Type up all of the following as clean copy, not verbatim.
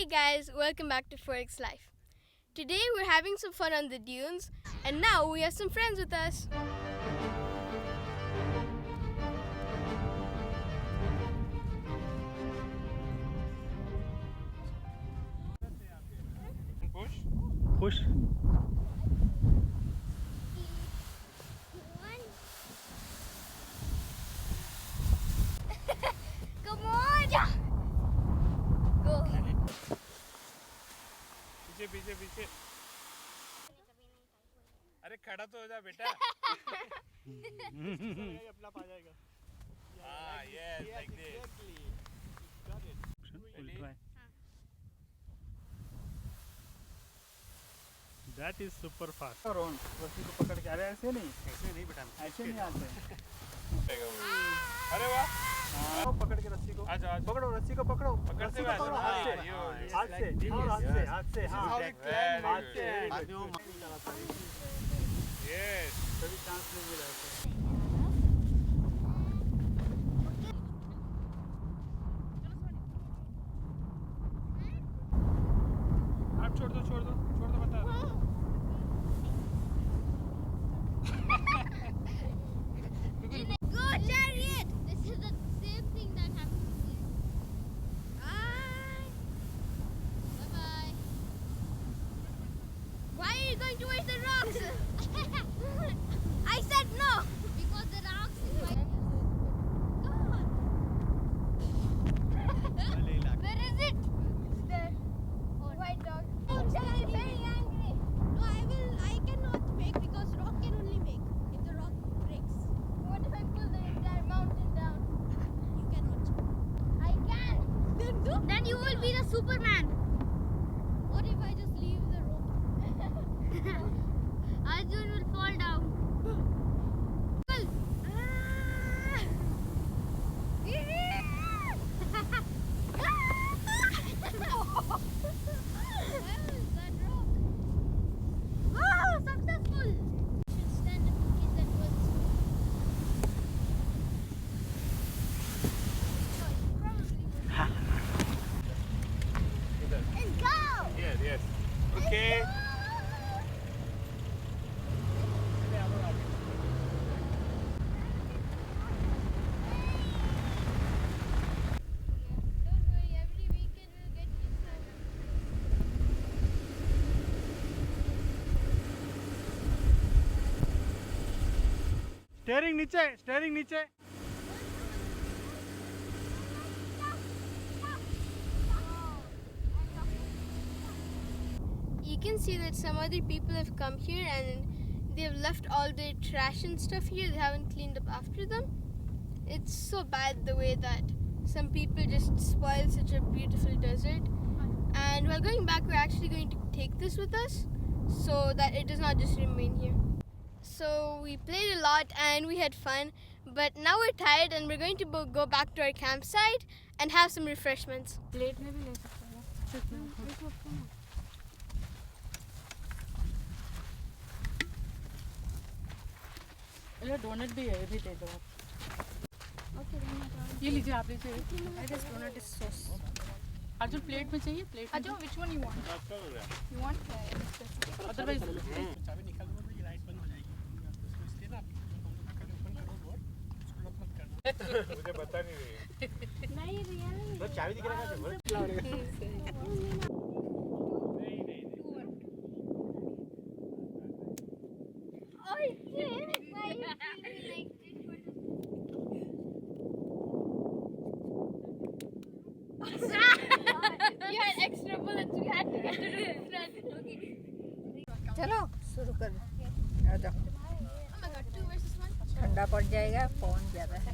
Hey guys, welcome back to 4X Life. Today we're having some fun on the dunes, and now we have some friends with us. Push. Come on! Go. पीछे पीछे पीछे अरे खड़ा तो हो जा बेटा अपना पा जाएगा हाँ yes like this got it we'll try that is super fast round रस्सी को पकड़ के अरे ऐसे नहीं बेटा ऐसे नहीं आते अरे वाह हाँ पकड़ के रस्सी को आजा पकड़ो रस्सी को पकड़ो रस्सी को पकड़ो हाथ से यस कभी चांस नहीं मिला आप छोड़ दो बता Go, chariot! This is the same thing that happened to me. Bye-bye. Why are you going towards the rocks? I said no! Because the rocks is my... God! Where is it? It's there. White dog. I'm very angry. No, I cannot make because rock can only make. If the rock breaks. What if I pull the entire mountain down? You cannot. I can. Then you will be the Superman. What if I just leave the rope? Arjun will fall down. Pull. Where is that rock? Wow, successful. Should stand up in case that was. Let's go! yes okay Don't worry, every weekend we'll get you some. Steering नीचे You can see that some other people have come here and they've left all their trash and stuff here. They haven't cleaned up after them. It's so bad the way that some people just spoil such a beautiful desert. And while going back, we're actually going to take this with us so that it does not just remain here. So we played a lot and we had fun, but now we're tired and we're going to go back to our campsite and have some refreshments. Plate में भी ले सकते हो ना donut भी है ये भी दे दो आप ये लीजिए आप लीजिए donut is sauce Arjun plate में चाहिए plate Arjun which one you want otherwise चाबी निकाल दो तो ये लाइट बंद हो जाएगी उसको इसलिए ना आप ओपन करो डोर उसको मत करना मुझे बता नहीं रही नहीं रियल तो चाबी दिख रहा है You had extra bullets. We had to get to the front. Okay. चलो शुरू कर आ जाओ Oh my God, 2 versus 1. ठंडा पड़ जाएगा फोन ज़्यादा है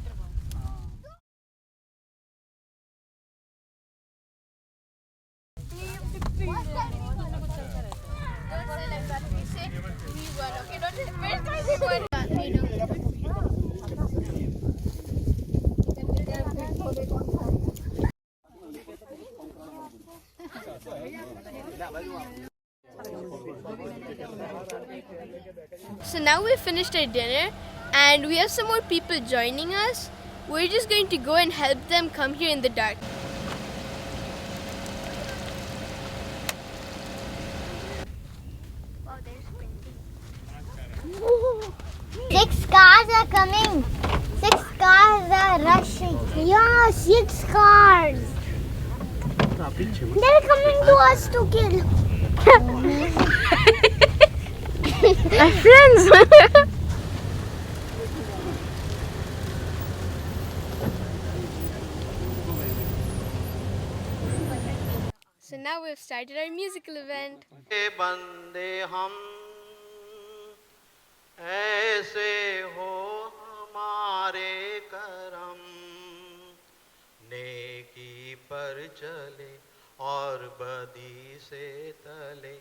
So now we've finished our dinner and we have some more people joining us. We're just going to go and help them come here in the dark. coming. 6 cars are rushing. Yeah, 6 cars. They're coming to us to kill. My friends. So now we've started our musical event. बंदे हम ऐसे हो हमारे करम, नेकी पर चले और बदी से तले,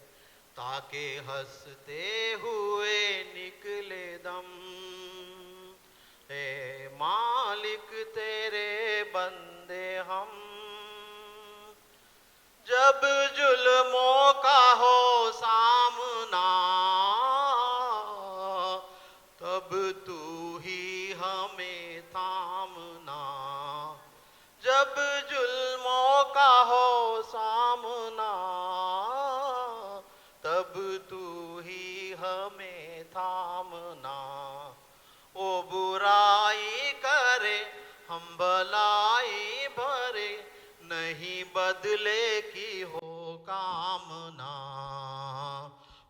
ताकि हंसते हुए निकले दम। ए मालिक तेरे बंदे हम, जब जुल्मों का हो सामना, तब तू ही हमें थामना। जब जुल्मों का हो सामना, तब तू ही हमें थामना। ओ बुराई करे हम भलाई भरे, नहीं बदले की हो कामना।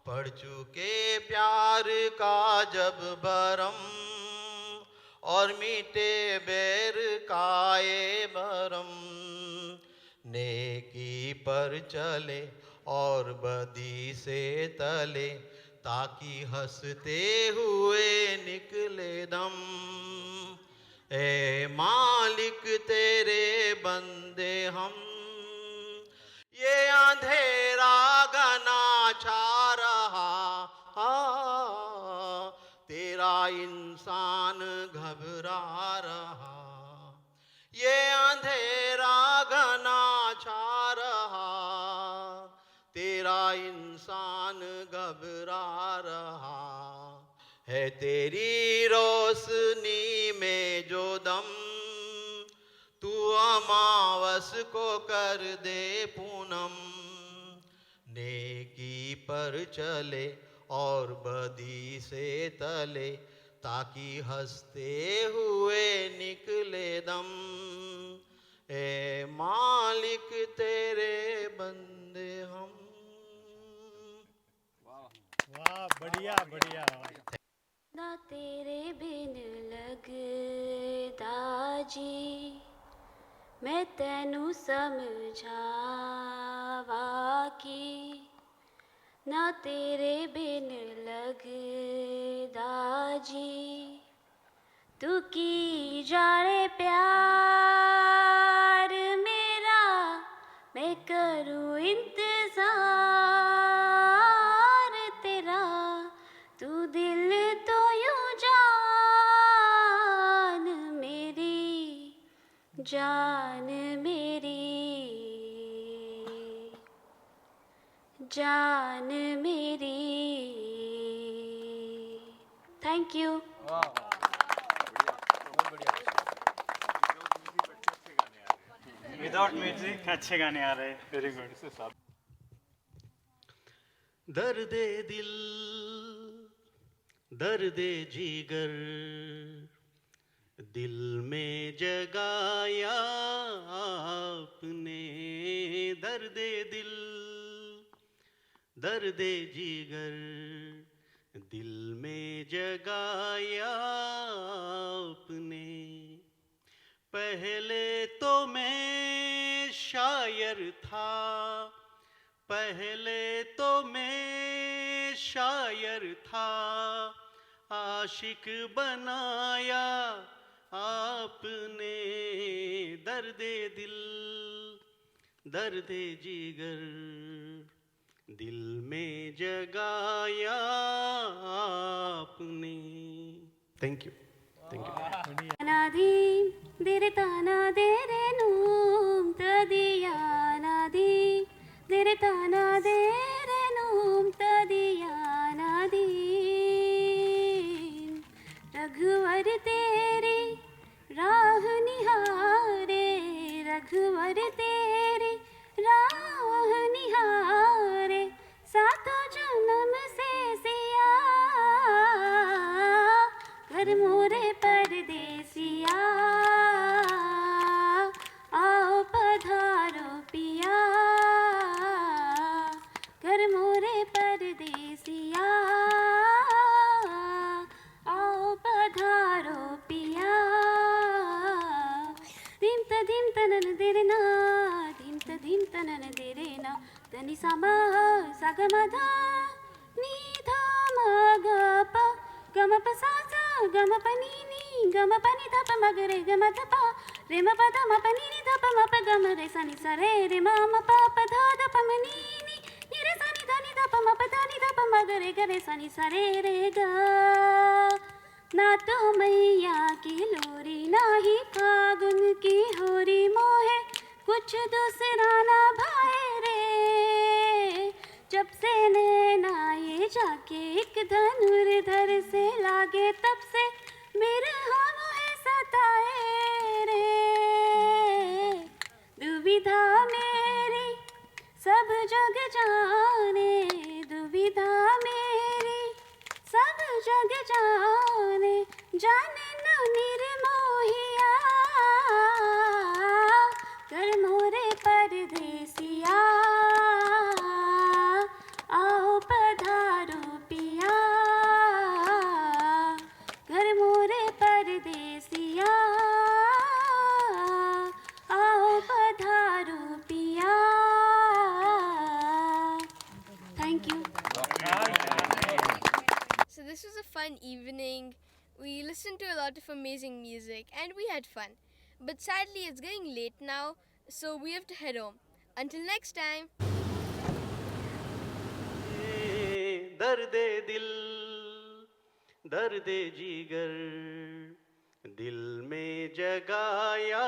पढ़ चुके प्यार का जब भरम, और मीठे बैर का ये भरम, नेकी पर चले और बदी से तले, ताकि हंसते हुए निकले दम। ए मालिक तेरे बंदे हम, ये अंधेरा घना छा रहा, तेरा इंसान घबरा रहा। ये अंधेरा घना छा रहा, तेरा इंसान घबरा रहा। है तेरी रोशनी में जो दम, तू अमावस को कर दे पूनम। नेकी पर चले और बदी से तले, ताकि हंसते हुए निकले दम। ए मालिक तेरे बंदे हम। वाह, बढ़िया बढ़िया। ना तेरे बिन लगदा जी, मैं तैनू समझावा की। ना तेरे बिन लगदा जी, तू की जाने प्यार मेरा, मैं करूँ इंतजार तेरा। तू दिल तो यूं जान मेरी, जान मेरी, जान मेरी। Thank you. विदाउट म्यूजिक अच्छे गाने आ रहे हैं। Very good. दर्दे दिल दर्दे जिगर, दिल में जगाया आपने। दर्दे दिल दर्दे जिगर, दिल में जगाया आपने। पहले तो मैं शायर था, पहले तो मैं शायर था। आशिक बनाया आपने। दर्दे दिल दर्दे जिगर, दिल में जगाया आपने। Thank you, thank you. अनादि दिरे ताना देरे नूम तदियानादि, दिरे ताना देरे नूम तदियानादि। रघुवर तेरी राह निहारे, रघुवर तेरी राह निहारे। सातों जन्म से सिया कर मोरे रे रे ना तनि सा म सा ग म ध नि ध म ग प ग म प सा सा ग म प नि नि ग म प नि ध प म ग रे ग म ध प रे म प ध म प नि नि ध प म प ग म रे सा नि सा रे रे म म प प ध ध प म नि नि रे सा नि ध नि ध प म प ध नि ध प म ग रे सा नि सा रे रे ग ना तो मैया की लोरी ना ही फागुन की होरी मोहे कुछ दूसरा ना भाए रे जब से नैना ये जाके एक धनुर्धर से लागे तब से मेरे हम है सताए रे दुविधा मेरी सब जग जाने दुविधा मेरी सब जग जाने जाने न निर्मोहिया कर मोरे परदेसिया आओ पधारो पिया घर मोरे परदेसिया आओ पधारो पिया thank you So this was a fun evening. We listened to a lot of amazing music and we had fun. But sadly it's getting late now, so we have to head home. Until next time. दर्दे दिल दर्दे जिगर दिल में जगाया